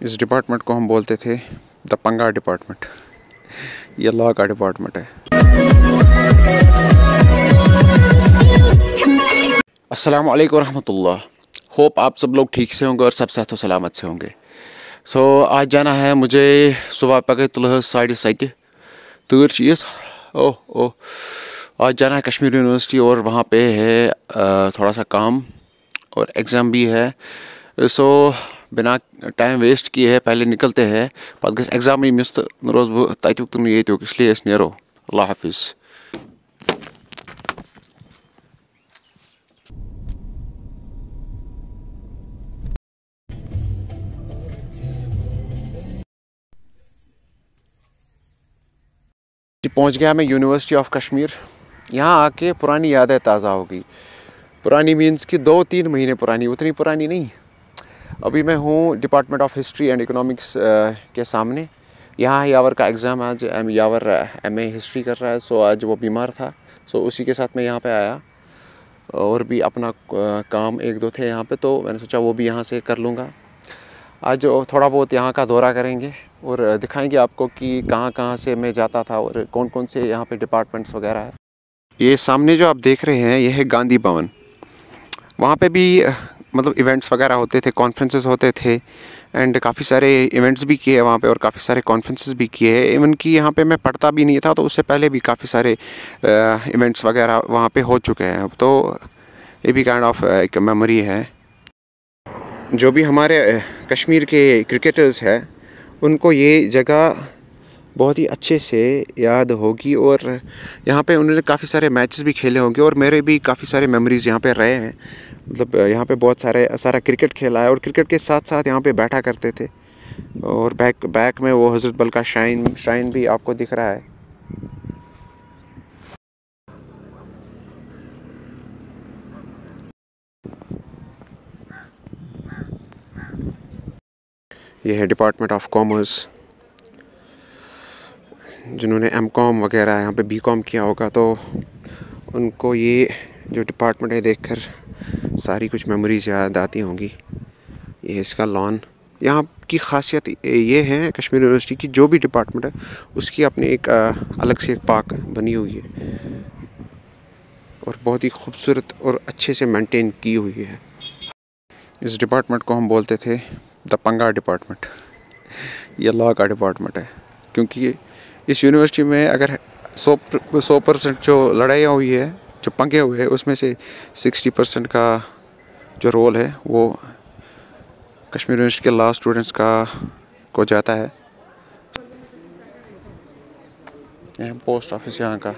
इस डिपार्टमेंट को हम बोलते थे द पंगा डिपार्टमेंट। ये लॉ का डिपार्टमेंट है। अस्सलाम वालेकुम रहमतुल्लाह। होप आप सब लोग ठीक से होंगे और सब सेहत सलामत से होंगे। आज जाना है मुझे सुबह पगे तुल 7:30 तूर चीज़ ओह आज जाना है कश्मीर यूनिवर्सिटी और वहाँ पे है थोड़ा सा काम और एग्ज़ाम भी है। बिना टाइम वेस्ट किए है पहले निकलते हैं, पत गस एग्ज़ाम मिस तो रोज़ बह तत्युक तो येत्युक, इसलिए नेरो। अल्लाह हाफिज़। पहुंच गया मैं यूनिवर्सिटी ऑफ कश्मीर। यहाँ आके पुरानी यादें ताज़ा हो गई। पुरानी मीन्स कि 2-3 महीने पुरानी, उतनी पुरानी नहीं। अभी मैं हूँ department of history and economics के सामने। यहाँ यावर का एग्ज़ाम, आज यावर MA हिस्ट्री कर रहा है। आज वो बीमार था, उसी के साथ मैं यहाँ पे आया। और भी अपना काम 1-2 थे यहाँ पे, तो मैंने सोचा वो भी यहाँ से कर लूँगा। आज थोड़ा बहुत यहाँ का दौरा करेंगे और दिखाएंगे आपको कि कहाँ कहाँ से मैं जाता था और कौन कौन से यहाँ पे डिपार्टमेंट्स वगैरह है। ये सामने जो आप देख रहे हैं ये है गांधी भवन। वहाँ पे भी मतलब इवेंट्स वगैरह होते थे, कॉन्फ्रेंसेस होते थे एंड काफ़ी सारे इवेंट्स भी किए वहाँ पे और काफ़ी सारे कॉन्फ्रेंसेस भी किए हैं। इवन कि यहाँ पे मैं पढ़ता भी नहीं था, तो उससे पहले भी काफ़ी सारे इवेंट्स वगैरह वहाँ पे हो चुके हैं। तो ये भी काइंड ऑफ एक मेमोरी है। जो भी हमारे कश्मीर के क्रिकेटर्स हैं उनको ये जगह बहुत ही अच्छे से याद होगी और यहाँ पे उन्होंने काफ़ी सारे मैचेस भी खेले होंगे और मेरे भी काफ़ी सारे मेमोरीज़ यहाँ पे रहे हैं। मतलब यहाँ पे बहुत सारा क्रिकेट खेला है और क्रिकेट के साथ साथ यहाँ पे बैठा करते थे। और बैक में वो हज़रत बल का श्राइन भी आपको दिख रहा है। ये है डिपार्टमेंट ऑफ कॉमर्स। जिन्होंने MCOM वगैरह यहाँ पे BCom किया होगा तो उनको ये जो डिपार्टमेंट है देखकर सारी कुछ मेमोरीज याद आती होंगी। ये इसका लॉन। यहाँ की खासियत ये है कश्मीर यूनिवर्सिटी की, जो भी डिपार्टमेंट है उसकी अपनी एक अलग से एक पार्क बनी हुई है और बहुत ही खूबसूरत और अच्छे से मेंटेन की हुई है। इस डिपार्टमेंट को हम बोलते थे द पंगा डिपार्टमेंट। ये लॉ का डिपार्टमेंट है, क्योंकि इस यूनिवर्सिटी में अगर 100% जो लड़ाइयाँ हुई है, जो पंगे हुए हैं, उसमें से 60% का जो रोल है वो कश्मीर यूनिवर्सिटी के लॉ स्टूडेंट्स को जाता है। यह पोस्ट ऑफिस यहाँ का,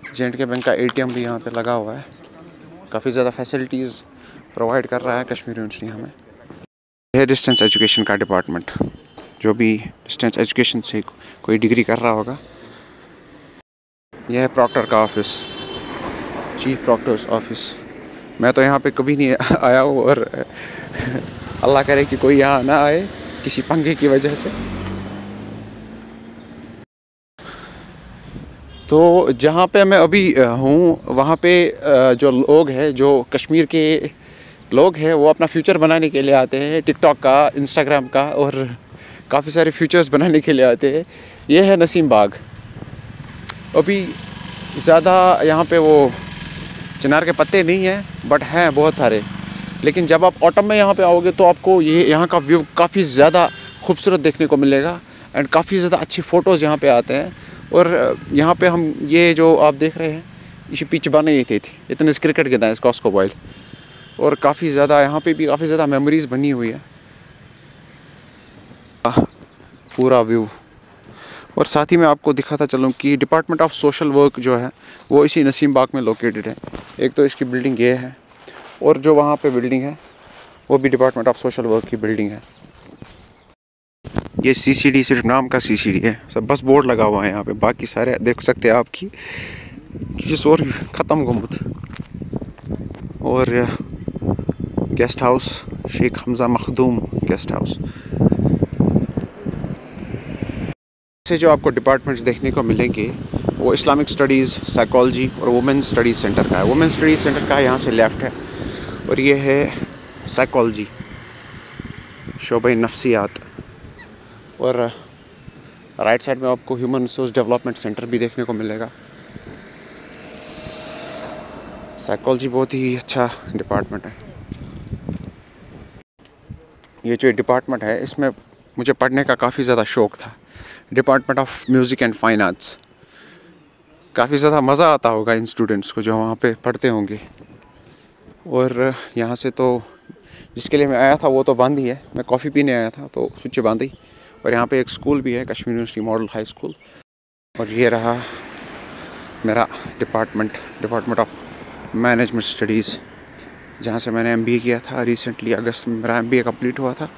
J&K बैंक का ATM भी यहाँ पे लगा हुआ है। काफ़ी ज़्यादा फैसिलिटीज़ प्रोवाइड कर रहा है कश्मीर यूनिवर्सिटी हमें। यह है डिस्टेंस एजुकेशन का डिपार्टमेंट। जो भी डिस्टेंस एजुकेशन से कोई डिग्री कर रहा होगा। यह है प्रॉक्टर का ऑफिस, चीफ प्रॉक्टर्स ऑफिस। मैं तो यहाँ पे कभी नहीं आया हूँ और अल्लाह करे कि कोई यहाँ ना आए किसी पंगे की वजह से। तो जहाँ पे मैं अभी हूँ वहाँ पे जो लोग हैं, जो कश्मीर के लोग हैं, वो अपना फ्यूचर बनाने के लिए आते हैं। टिकटॉक का, इंस्टाग्राम का और काफ़ी सारे फ्यूचर्स बनाने के लिए आते हैं। ये है नसीम बाग। अभी ज़्यादा यहाँ पे वो चिनार के पत्ते नहीं हैं, बट हैं बहुत सारे। लेकिन जब आप ऑटम में यहाँ पे आओगे तो आपको ये यहाँ का व्यू काफ़ी ज़्यादा खूबसूरत देखने को मिलेगा एंड काफ़ी ज़्यादा अच्छी फ़ोटोज़ यहाँ पे आते हैं। और यहाँ पे हम ये जो आप देख रहे हैं इसी पीछे बने थी इतने क्रिकेट के दाएँ स्कॉस्को बॉयल। और काफ़ी ज़्यादा यहाँ पे भी काफ़ी ज़्यादा मेमोरीज़ बनी हुई है, पूरा व्यू। और साथ ही मैं आपको दिखाता चलूँ कि डिपार्टमेंट ऑफ सोशल वर्क जो है वो इसी नसीम बाग में लोकेटेड है। एक तो इसकी बिल्डिंग ये है और जो वहाँ पे बिल्डिंग है वो भी डिपार्टमेंट ऑफ सोशल वर्क की बिल्डिंग है। ये CCD सिर्फ नाम का CCD है, सब बस बोर्ड लगा हुआ है यहाँ पे। बाकी सारे देख सकते हैं आपकी किसी और ख़त्म गुमुत। और guest house Sheikh Hamza Makhdoom guest house से जो आपको डिपार्टमेंट्स देखने को मिलेंगे वो इस्लामिक स्टडीज़, साइकोलॉजी और वुमेंस स्टडीज़ सेंटर का है। वुमेंस स्टडीज़ सेंटर का यहाँ से लेफ़्ट है और ये है साइकोलॉजी। शोबे नफ्सियात। और राइट साइड में आपको ह्यूमन रिसोर्स डेवलपमेंट सेंटर भी देखने को मिलेगा। साइकोलॉजी बहुत ही अच्छा डिपार्टमेंट है। ये जो डिपार्टमेंट है इसमें मुझे पढ़ने का काफ़ी ज़्यादा शौक़ था। Department of music and fine arts. काफ़ी ज़्यादा मज़ा आता होगा इन स्टूडेंट्स को जो वहाँ पे पढ़ते होंगे। और यहाँ से तो जिसके लिए मैं आया था वो तो बंद ही है। मैं कॉफ़ी पीने आया था तो स्विच बंद ही। और यहाँ पे एक स्कूल भी है, Kashmir university model high school. और ये रहा मेरा डिपार्टमेंट ऑफ मैनेजमेंट स्टडीज़, जहाँ से मैंने MBA किया था। रिसेंटली अगस्त में मेरा MBA कंप्लीट हुआ था।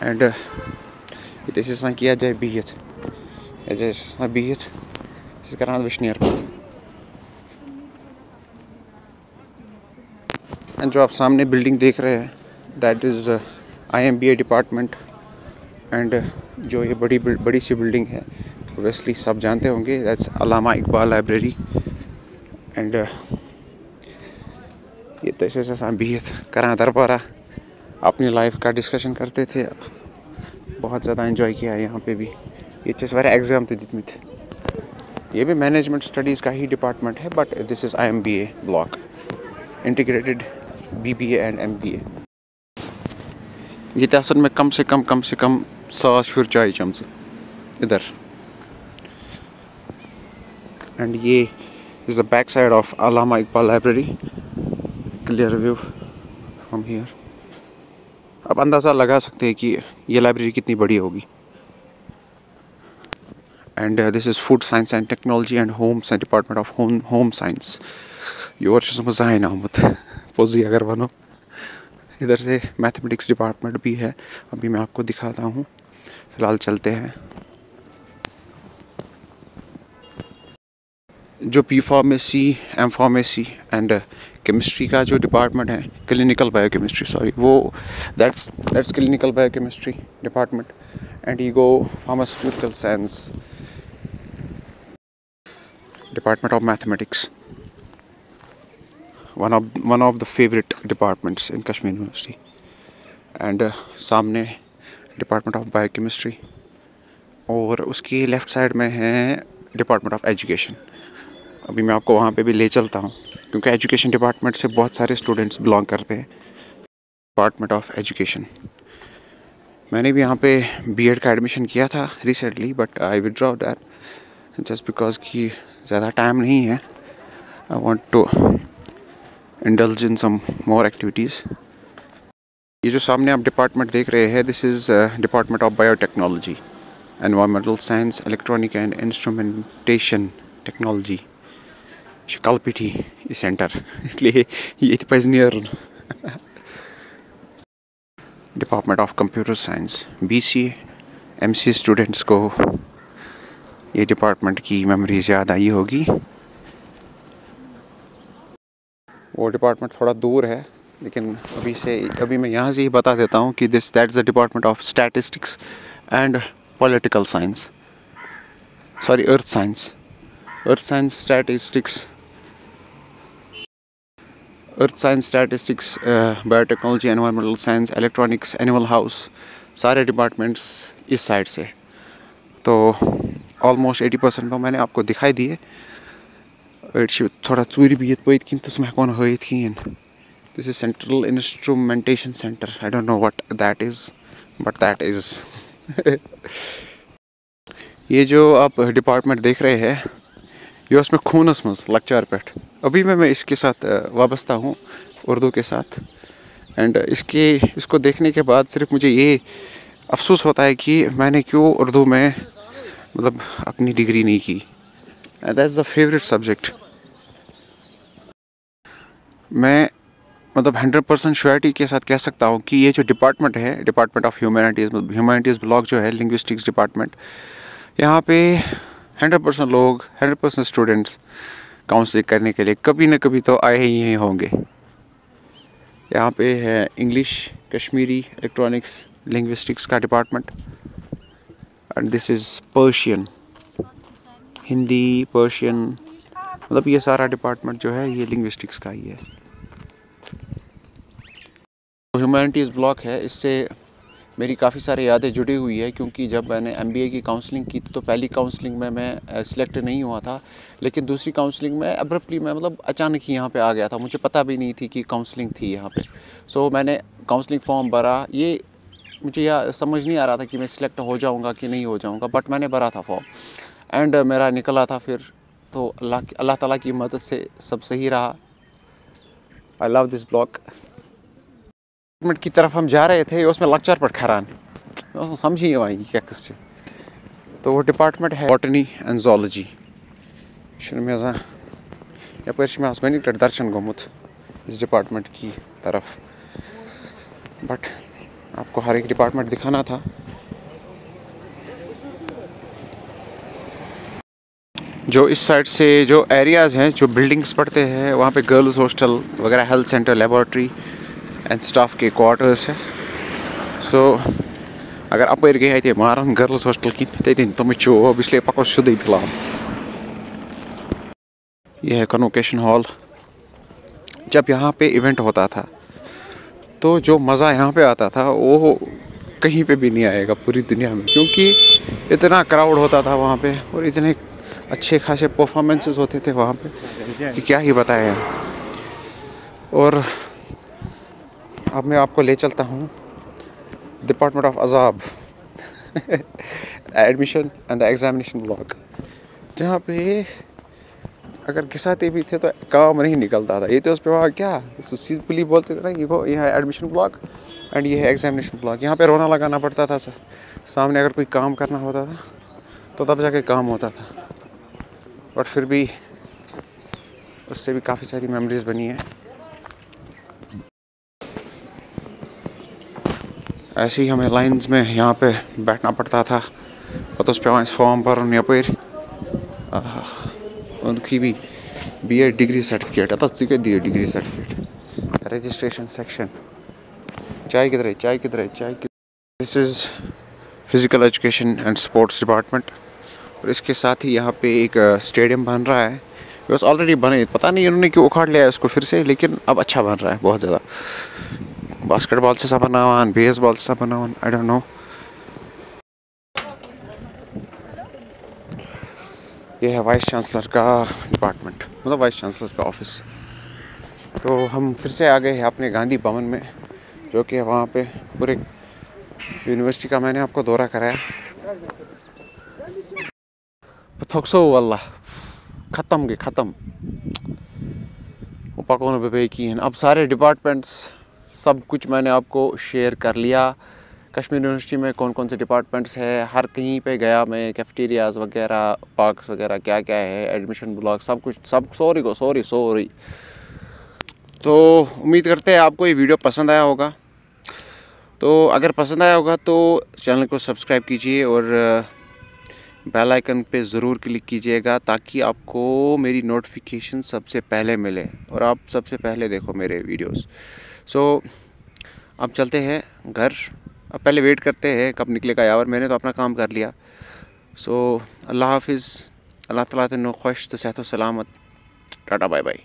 एंड ये किया जाए बिहित इस करान विशनियर। एंड जो आप सामने बिल्डिंग देख रहे हैं that is IMBA department. And जो ये बड़ी सी बिल्डिंग है ऑब्वियसली सब जानते होंगे, that's Allama Iqbal library. And ये तो ऐसे बिहित करा दरबारा अपनी लाइफ का डिस्कशन करते थे। बहुत ज़्यादा एंजॉय किया है यहाँ पे भी। ये वारे एग्ज़ाम थे दितमित। ये भी मैनेजमेंट स्टडीज़ का ही डिपार्टमेंट है, but this is IMBA block, integrated BBA and MBA। ये असल में कम से कम 100 शुर चाय चमच इधर। एंड ये is the back side of Allama Iqbal library. Clear view from here. अब अंदाज़ा लगा सकते हैं कि ये लाइब्रेरी कितनी बड़ी होगी। And this is food science and technology and homes and department of home science. Your मज़ा है ना मत पोजी अगर बनो। इधर से मैथमेटिक्स डिपार्टमेंट भी है, अभी मैं आपको दिखाता हूँ। फ़िलहाल चलते हैं। जो P pharmacy, M pharmacy and chemistry का जो डिपार्टमेंट है, क्लिनिकल बायोकेमिस्ट्री, सॉरी, वो that's clinical biochemistry department. And you go pharmaceutical science department of mathematics, one of the favorite departments in Kashmir University. And सामने department of biochemistry और उसकी left side में है department of education. अभी मैं आपको वहाँ पे भी ले चलता हूँ क्योंकि एजुकेशन डिपार्टमेंट से बहुत सारे स्टूडेंट्स बिलोंग करते हैं। डिपार्टमेंट ऑफ एजुकेशन, मैंने भी यहाँ पे B.Ed का एडमिशन किया था recently, but I withdraw that just because कि ज़्यादा टाइम नहीं है। I want to indulge in some more activities. ये जो सामने आप डिपार्टमेंट देख रहे हैं, this is department of biotechnology, environmental science, electronic and instrumentation technology. कलपिठी सेंटर, इसलिए ये पज नियर। Department of computer science, BCA MCA students को ये डिपार्टमेंट की मेमोरीज याद आई होगी। वो डिपार्टमेंट थोड़ा दूर है, लेकिन अभी मैं यहाँ से ही बता देता हूँ कि that's the department of statistics and political science, sorry earth science, statistics, biotechnology, environmental science, electronics, animal house, सारे डिपार्टमेंट्स इस साइड से। तो ऑलमोस्ट 80% तो मैंने आपको दिखाई दिए। थोड़ा चूरी भी पैत किन तो मैं कौन हथ कहें। This is central instrumentation centre. I don't know what that is, but that is. ये जो आप डिपार्टमेंट देख रहे हैं ये उसमें खूनस मज लक्चार पे। अभी मैं इसके साथ वाबस्ता हूँ, उर्दू के साथ। एंड इसको देखने के बाद सिर्फ मुझे ये अफसोस होता है कि मैंने क्यों उर्दू में मतलब अपनी डिग्री नहीं की। That's the favourite subject. मैं मतलब 100% श्योरिटी के साथ कह सकता हूँ कि ये जो डिपार्टमेंट है, डिपार्टमेंट ऑफ ह्यूमैनिटीज़ ब्लॉक जो है, लिंग्विस्टिक्स डिपार्टमेंट, यहाँ पे 100% लोग, 100% स्टूडेंट्स काउंसलिंग करने के लिए कभी ना कभी तो आए ही होंगे। यहाँ पे है इंग्लिश, कश्मीरी, इलेक्ट्रॉनिक्स, लिंग्विस्टिक्स का department. And this is Persian, Hindi, Persian, मतलब ये सारा डिपार्टमेंट जो है ये लिंग्विस्टिक्स का ही है। ह्यूमैनिटीज़ ब्लॉक है, इससे मेरी काफ़ी सारी यादें जुड़ी हुई है, क्योंकि जब मैंने MBA की काउंसलिंग की तो पहली काउंसलिंग में मैं सिलेक्ट नहीं हुआ था, लेकिन दूसरी काउंसलिंग में अब्रप्टली मैं मतलब अचानक ही यहाँ पे आ गया था। मुझे पता भी नहीं थी कि काउंसलिंग थी यहाँ पे। सो मैंने काउंसलिंग फॉर्म भरा। ये मुझे यह समझ नहीं आ रहा था कि मैं सिलेक्ट हो जाऊँगा कि नहीं हो जाऊँगा, बट मैंने भरा था फॉर्म एंड मेरा निकला था फिर। तो अल्लाह ताला की मदद से सब सही रहा। I love this block. Department की तरफ हम जा रहे थे, उसमें लक्चर पर खरान समझी ये क्या किस। तो वो डिपार्टमेंट है बॉटनी एंड ज़ूलॉजी। यप दर्शन गोमुत इस डिपार्टमेंट की तरफ, बट आपको हर एक डिपार्टमेंट दिखाना था। जो इस साइड से जो एरियाज़ हैं, जो बिल्डिंग्स पड़ते हैं, वहाँ पे गर्ल्स हॉस्टल वगैरह, health centre, laboratory and staff के क्वार्टर्स है। सो अगर अपर गए थे मारन गर्ल्स हॉस्टल की तन तुम इसलिए पको शुद्ध फिलहाल। यह है कन्वोकेशन हॉल। जब यहाँ पे इवेंट होता था तो जो मज़ा यहाँ पे आता था वो कहीं पे भी नहीं आएगा पूरी दुनिया में, क्योंकि इतना क्राउड होता था वहाँ पे और इतने अच्छे खासे परफॉर्मेंसेस होते थे वहाँ पे कि क्या ही बताएं। और अब मैं आपको ले चलता हूँ डिपार्टमेंट ऑफ अजाब admission and the examination block, जहाँ पे अगर घिसाते भी थे तो काम नहीं निकलता था। ये तो उस पर वहाँ क्या सिंपली बोलते थे ना कि वो यह है एडमिशन ब्लॉक एंड ये है एग्जामिनेशन ब्लॉक। यहाँ पे रोना लगाना पड़ता था सर सामने, अगर कोई काम करना होता था तो तब जाके काम होता था। बट फिर भी उससे भी काफ़ी सारी मेमोरीज बनी है। ऐसे ही हमें लाइंस में यहाँ पे बैठना पड़ता था, पता उस पे फॉर्म पर यपर उनकी भी BA डिग्री सर्टिफिकेट आता दिए डिग्री सर्टिफिकेट रजिस्ट्रेशन सेक्शन। चाय किधर है, चाय किधर है, चाय किधर। This is physical education and sports department. और इसके साथ ही यहाँ पे एक स्टेडियम बन रहा है। बस ऑलरेडी बने, पता नहीं इन्होंने क्यों उखाड़ लिया है उसको फिर से, लेकिन अब अच्छा बन रहा है बहुत ज़्यादा। बास्केटबॉल से सा बना हुआ, बेसबॉल से सा बना हुआ, आई डोंट नो। ये है वाइस चांसलर का डिपार्टमेंट, मतलब वाइस चांसलर का ऑफिस। तो हम फिर से आ गए हैं अपने गांधी भवन में, जो कि वहाँ पे पूरे यूनिवर्सिटी का मैंने आपको दौरा कराया। थोक्सो वाला ख़त्म गए ख़त्म पकौन बेकी। अब सारे डिपार्टमेंट्स सब कुछ मैंने आपको शेयर कर लिया। कश्मीर यूनिवर्सिटी में कौन कौन से डिपार्टमेंट्स है, हर कहीं पे गया मैं, कैफेटेरियाज़ वगैरह, पार्क्स वगैरह क्या क्या है, एडमिशन ब्लॉक, सब कुछ, सब सॉरी। तो उम्मीद करते हैं आपको ये वीडियो पसंद आया होगा। तो अगर पसंद आया होगा तो चैनल को सब्सक्राइब कीजिए और बेल आइकन पे ज़रूर क्लिक कीजिएगा, ताकि आपको मेरी नोटिफिकेशन सबसे पहले मिले और आप सबसे पहले देखो मेरे वीडियोस। सो अब चलते हैं घर। अब पहले वेट करते हैं कब निकलेगा यावर। मैंने तो अपना काम कर लिया। सो अल्लाह हाफिज़, अल्लाह ताला ते नो खुश तो सेहत सलामत, टाटा बाय बाय।